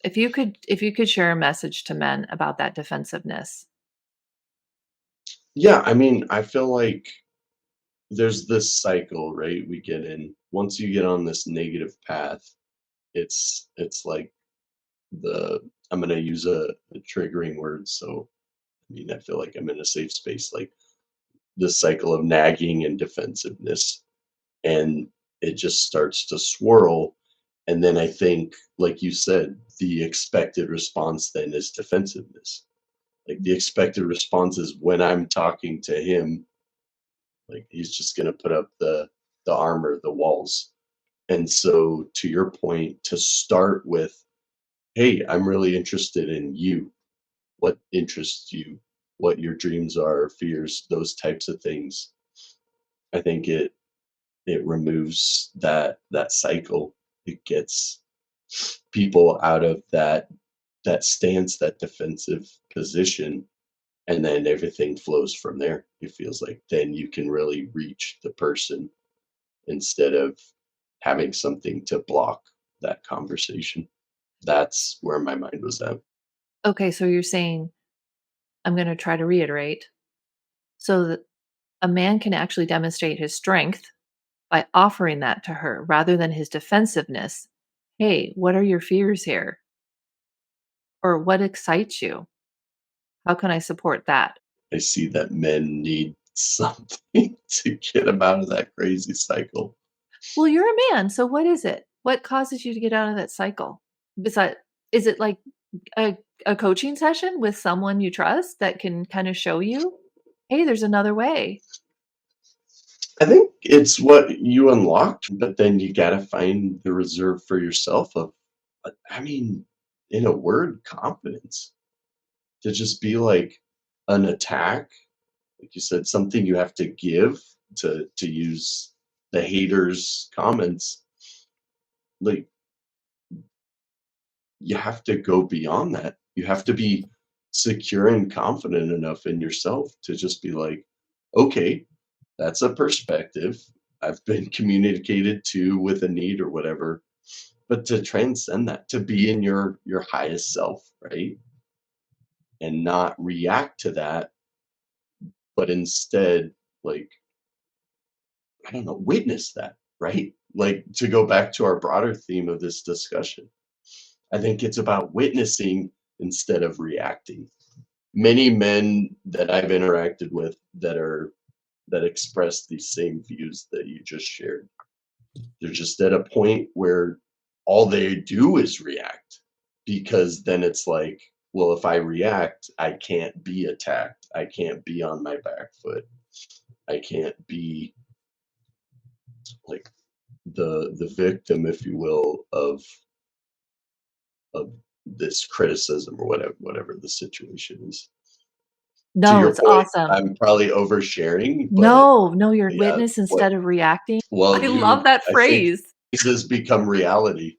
If you could share a message to men about that defensiveness. Yeah, I mean, I feel like there's this cycle, right? We get in once you get on this negative path, it's like the I'm gonna use a triggering word, so I mean I feel like I'm in a safe space, like this cycle of nagging and defensiveness, and it just starts to swirl. And then I think, like you said, the expected response then is defensiveness. Like the expected response is when I'm talking to him, like he's just gonna put up the armor, the walls. And so to your point, to start with, hey, I'm really interested in you. What interests you? What your dreams are, fears, those types of things. I think it removes that cycle. It gets people out of that stance, that defensive position, and then everything flows from there. It feels like then you can really reach the person instead of having something to block that conversation. That's where my mind was at. Okay, so you're saying, I'm going to try to reiterate, so that a man can actually demonstrate his strength by offering that to her rather than his defensiveness. Hey, what are your fears here? Or what excites you? How can I support that? I see that men need something to get them out of that crazy cycle. Well, you're a man, so what is it? What causes you to get out of that cycle? Besides, is it like a a coaching session with someone you trust that can kinda show you, "Hey, there's another way." I think it's what you unlocked, but then you gotta find the reserve for yourself of, I mean, in a word, confidence. To just be like an attack, like you said, something you have to give, to use the haters' comments, like, you have to go beyond that. You have to be secure and confident enough in yourself to just be like, "Okay, that's a perspective. I've been communicated to with a need or whatever." But to transcend that, to be in your highest self, right? And not react to that, but instead, like, I don't know, witness that, right? Like to go back to our broader theme of this discussion, I think it's about witnessing instead of reacting. Many men that I've interacted with that express these same views that you just shared, they're just at a point where all they do is react, because then it's like, well, if I react, I can't be attacked. I can't be on my back foot. I can't be like the victim, if you will, of this criticism or whatever the situation is. To No, your it's point, awesome. I'm probably oversharing, but No, no, you're a yeah, witness what instead of reacting. well, I love you that I think phrase. this has become reality.